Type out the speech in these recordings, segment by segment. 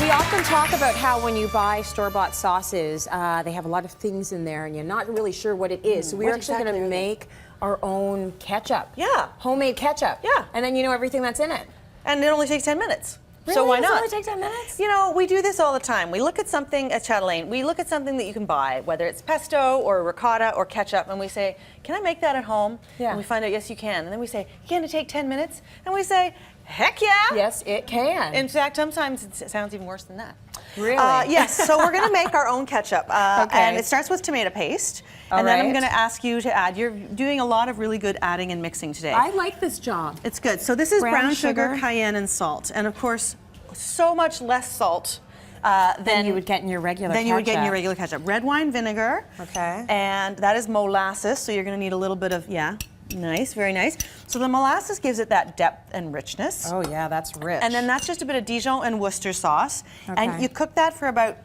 We often talk about how when you buy store-bought sauces, they have a lot of things in there and you're not really sure what it is. So we're actually going to make our own ketchup. Yeah. Homemade ketchup. Yeah. And then you know everything that's in it. And it only takes 10 minutes. Really? So why Does it not? only take 10 minutes? You know, we do this all the time. We look at something at Chatelaine, we look at something that you can buy, whether it's pesto or ricotta or ketchup, and we say, can I make that at home? Yeah. And we find out, yes, you can. And then we say, can it take 10 minutes? And we say, heck yeah. Yes, it can. In fact, sometimes it sounds even worse than that. Really? Yes, so we're going to make our own ketchup. Okay. And it starts with tomato paste. And then I'm going to ask you to add, you're doing a lot of really good adding and mixing today. I like this job. It's good. So this is brown sugar, sugar, cayenne, and salt. And of course, so much less salt than you would get in your regular ketchup. Than you would get in your regular ketchup. Red wine vinegar. Okay. And that is molasses, so you're going to need a little bit of, yeah, nice, very nice. So the molasses gives it that depth and richness. Oh yeah, that's rich. And then that's just a bit of Dijon and Worcester sauce. Okay. And you cook that for about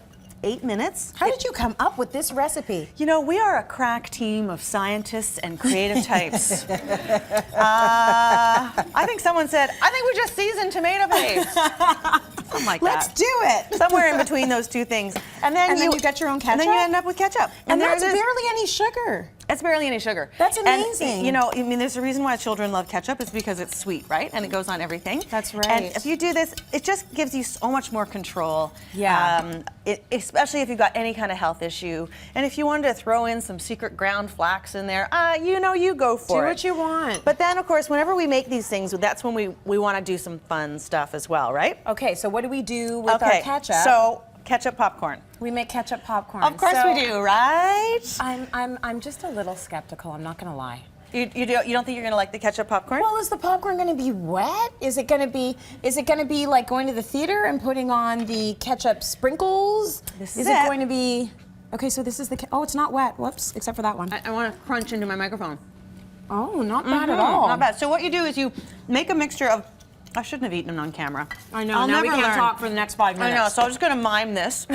8 minutes. How did you come up with this recipe? You know, we are a crack team of scientists and creative types. I think someone said, I think we just seasoned tomato paste. Something like Let's that. do it. Somewhere in between those two things. And then you get your own ketchup? And then you end up with ketchup. And there that's it is. barely any sugar. It's barely any sugar. That's amazing. And, you know, I mean, there's a reason why children love ketchup. It's because it's sweet, right? And it goes on everything. That's right. And if you do this, it just gives you so much more control. Yeah. Especially if you've got any kind of health issue. And if you wanted to throw in some secret ground flax in there, you know, you go for it. Do what you want. But then, of course, whenever we make these things, that's when we want to do some fun stuff as well, right? Okay, so what do we do with our ketchup? So ketchup popcorn. We make ketchup popcorn. Of course we do, right? I'm just a little skeptical, I'm not gonna lie. You don't think you're gonna like the ketchup popcorn? Well, is the popcorn gonna be wet? Is it gonna be like going to the theater and putting on the ketchup sprinkles? This is is it it. going to be, okay, so this is the, oh, it's not wet, whoops, except for that one. I want to crunch into my microphone. Oh, not bad at all. Not bad. So what you do is you make a mixture of, I shouldn't have eaten them on camera. I know, I'll now never we can't learn. talk for the next 5 minutes. I know, so I'm just gonna mime this.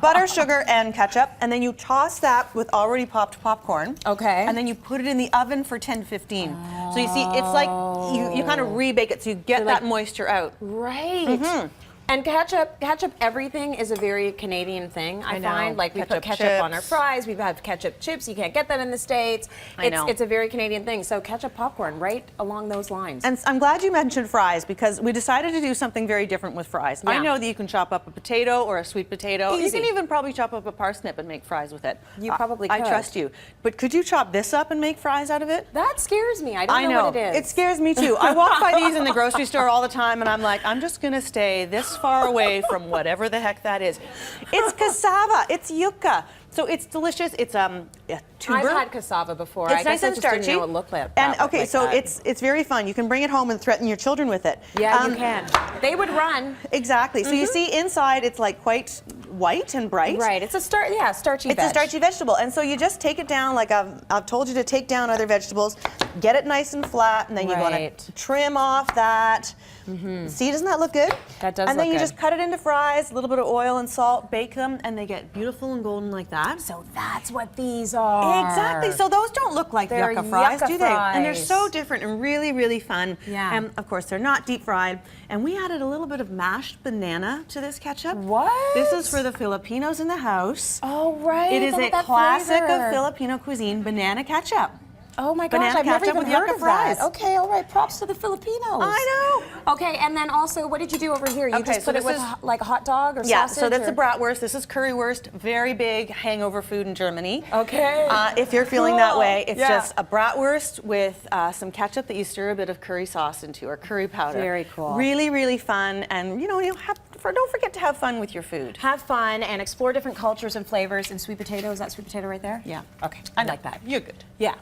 Butter, sugar, and ketchup, and then you toss that with already popped popcorn. Okay. And then you put it in the oven for 10 to 15. So you see, it's like you kind of rebake it so you get that moisture out. Right. And ketchup, everything is a very Canadian thing, I find. Like we put ketchup on our fries, we have ketchup chips, you can't get that in the States. It's a very Canadian thing. So ketchup popcorn, right along those lines. And I'm glad you mentioned fries because we decided to do something very different with fries. Yeah. I know that you can chop up a potato or a sweet potato. Easy. You can even probably chop up a parsnip and make fries with it. You probably I could. trust you. But could you chop this up and make fries out of it? That scares me. I don't know what it is. It scares me too. I walk by these in the grocery store all the time and I'm like, I'm just gonna stay this far away from whatever the heck that is. It's cassava, it's yucca. So it's delicious. It's a tuber. I've had cassava before. It's I nice guess I and just starchy. didn't know it looked like And that. okay, so it's very fun. You can bring it home and threaten your children with it. Yeah, you can. They would run. Exactly. So you see inside it's like quite white and bright. Right. It's a starchy It's a starchy vegetable. And so you just take it down like I've told you to take down other vegetables, get it nice and flat, and then you want to trim off that. See, doesn't that look good? That does And then look you good. just cut it into fries, a little bit of oil and salt, bake them, and they get beautiful and golden like that. So that's what these are. Exactly. So those don't look like They're yucca fries, yucca do they? And they're fries. so different and really, really fun. Yeah. And of course, they're not deep fried. And we added a little bit of mashed banana to this ketchup. What? This is for the Filipinos in the house. Oh, right. It is Look a at that classic flavor. of Filipino cuisine, banana ketchup. Oh my gosh, Banana I've never ketchup even with heard yucca of that. fries. Okay, all right, props to the Filipinos. I know. Okay, and then also, what did you do over here? You Okay, just so put it this with is- like a hot dog or Yeah, sausage? so that's or? a bratwurst. This is currywurst, very big hangover food in Germany. Okay. If you're feeling that way, it's Yeah. just a bratwurst with some ketchup that you stir a bit of curry sauce into or curry powder. Very cool. Really, really fun, and you know, don't forget to have fun with your food. Have fun and explore different cultures and flavors. And sweet potato, is that sweet potato right there? Yeah. Okay, I like that. You're good. Yeah.